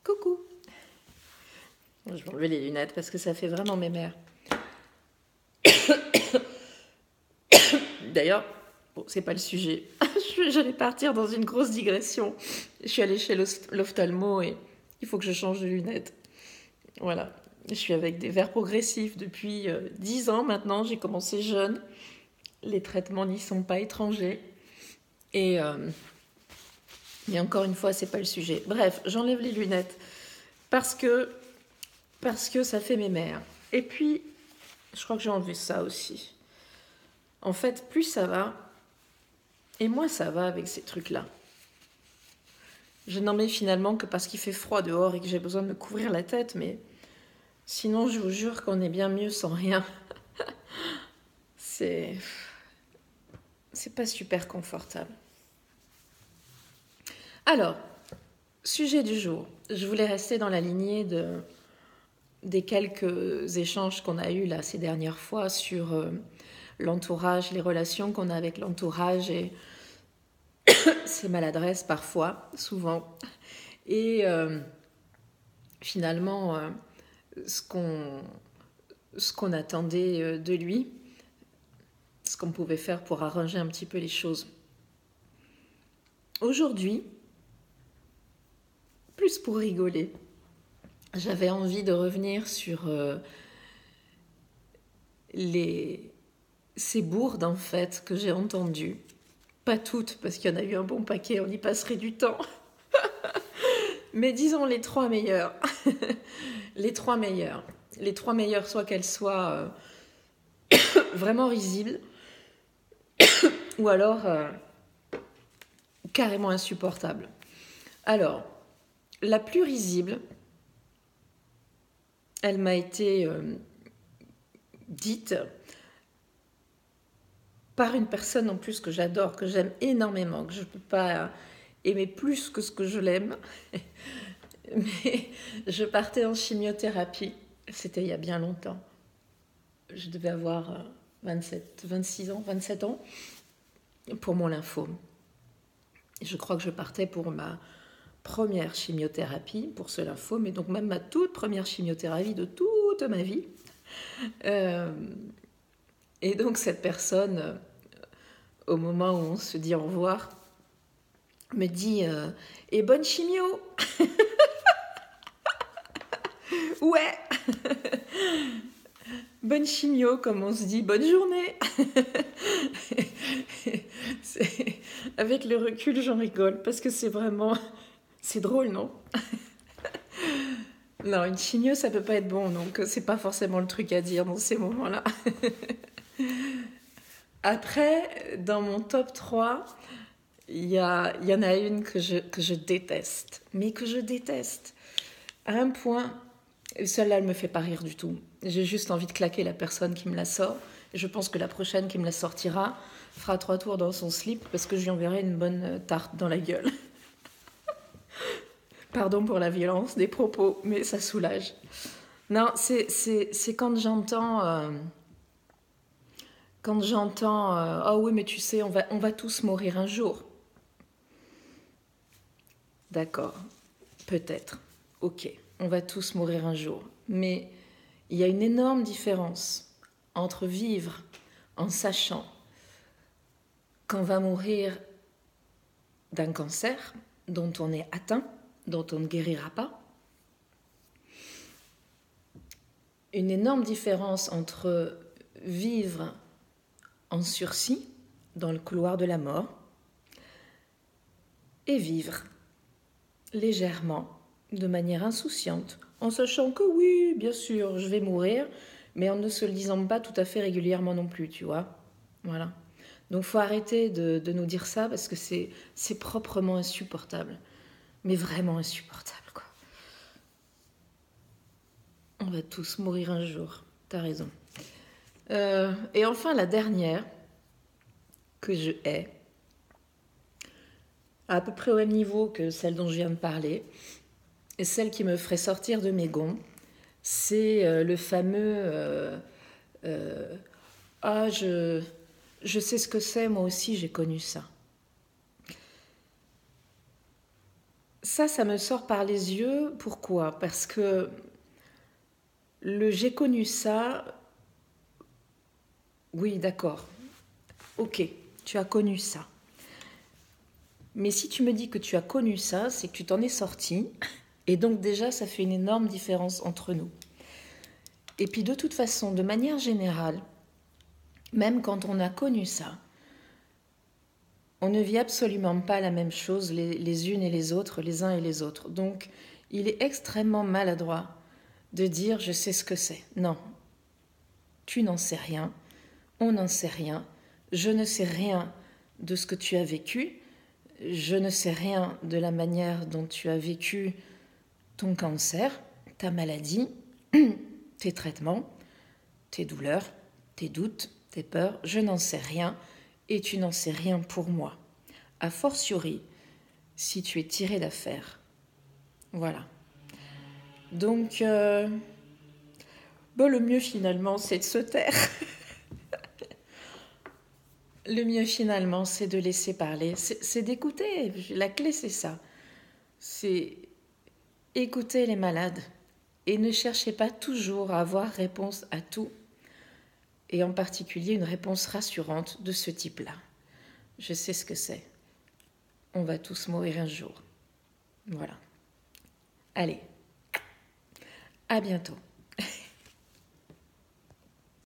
Coucou. Je vais enlever les lunettes parce que ça fait vraiment mémère. D'ailleurs, bon, c'est pas le sujet. J'allais partir dans une grosse digression. Je suis allée chez l'ophtalmo et il faut que je change de lunettes. Voilà. Je suis avec des verres progressifs depuis 10 ans maintenant. J'ai commencé jeune. Les traitements n'y sont pas étrangers. Et encore une fois, c'est pas le sujet. Bref, j'enlève les lunettes parce que ça fait mémère. Et puis, je crois que j'ai enlevé ça aussi. En fait, plus ça va, et moins ça va avec ces trucs-là. Je n'en mets finalement que parce qu'il fait froid dehors et que j'ai besoin de me couvrir la tête, mais sinon, je vous jure qu'on est bien mieux sans rien. C'est pas super confortable. Alors, sujet du jour. Je voulais rester dans la lignée des quelques échanges qu'on a eus là ces dernières fois sur l'entourage, les relations qu'on a avec l'entourage et ses maladresses parfois, souvent. Et finalement, ce qu'on attendait de lui, ce qu'on pouvait faire pour arranger un petit peu les choses. Aujourd'hui, plus pour rigoler, j'avais envie de revenir sur ces bourdes en fait que j'ai entendues. Pas toutes, parce qu'il y en a eu un bon paquet, on y passerait du temps. Mais disons les 3 meilleures. Les 3 meilleures. Les 3 meilleures, soit qu'elles soient vraiment risibles, ou alors carrément insupportables. Alors, la plus risible, elle m'a été dite par une personne en plus que j'adore, que j'aime énormément, que je ne peux pas aimer plus que ce que je l'aime. Mais je partais en chimiothérapie, c'était il y a bien longtemps. Je devais avoir 26 ans, 27 ans, pour mon lymphome. Je crois que je partais pour ma première chimiothérapie pour ce lymphome, et donc même ma toute première chimiothérapie de toute ma vie. Et donc cette personne, au moment où on se dit au revoir, me dit et bonne chimio. Ouais. Bonne chimio, comme on se dit bonne journée. Avec le recul, j'en rigole parce que c'est vraiment, c'est drôle, non? Non, une chimio, ça peut pas être bon, donc c'est pas forcément le truc à dire dans ces moments-là. Après, dans mon top 3, il y en a une que je déteste, mais que je déteste. À un point, celle-là, elle me fait pas rire du tout. J'ai juste envie de claquer la personne qui me la sort. Je pense que la prochaine qui me la sortira fera 3 tours dans son slip parce que je lui enverrai une bonne tarte dans la gueule. Pardon pour la violence des propos, mais ça soulage. Non, c'est quand j'entends... ah oui, mais tu sais, on va tous mourir un jour. D'accord, peut-être. Ok, on va tous mourir un jour. Mais il y a une énorme différence entre vivre en sachant qu'on va mourir d'un cancer dont on est atteint, dont on ne guérira pas. Une énorme différence entre vivre en sursis dans le couloir de la mort et vivre légèrement, de manière insouciante, en sachant que oui, bien sûr, je vais mourir, mais en ne se le disant pas tout à fait régulièrement non plus, tu vois. Voilà. Donc, il faut arrêter de nous dire ça parce que c'est proprement insupportable. Mais vraiment insupportable, quoi. On va tous mourir un jour. T'as raison. Et enfin, la dernière que je hais, à peu près au même niveau que celle dont je viens de parler, et celle qui me ferait sortir de mes gonds, c'est le fameux ah, je sais ce que c'est, moi aussi j'ai connu ça. Ça me sort par les yeux. Pourquoi? Parce que j'ai connu ça. Oui, d'accord. Ok, tu as connu ça. Mais si tu me dis que tu as connu ça, c'est que tu t'en es sorti. Et donc déjà, ça fait une énorme différence entre nous. Et puis de toute façon, de manière générale, même quand on a connu ça, on ne vit absolument pas la même chose les unes et les autres, les uns et les autres. Donc, il est extrêmement maladroit de dire je sais ce que c'est. Non, tu n'en sais rien, on n'en sait rien, je ne sais rien de ce que tu as vécu, je ne sais rien de la manière dont tu as vécu ton cancer, ta maladie, tes traitements, tes douleurs, tes doutes, tes peurs, je n'en sais rien et tu n'en sais rien pour moi. A fortiori, si tu es tiré d'affaire. Voilà. Donc, le mieux finalement, c'est de se taire. Le mieux finalement, c'est de laisser parler, c'est d'écouter. La clé, c'est ça. C'est écouter les malades et ne cherchez pas toujours à avoir réponse à tout, et en particulier une réponse rassurante de ce type-là. Je sais ce que c'est. On va tous mourir un jour. Voilà. Allez, à bientôt.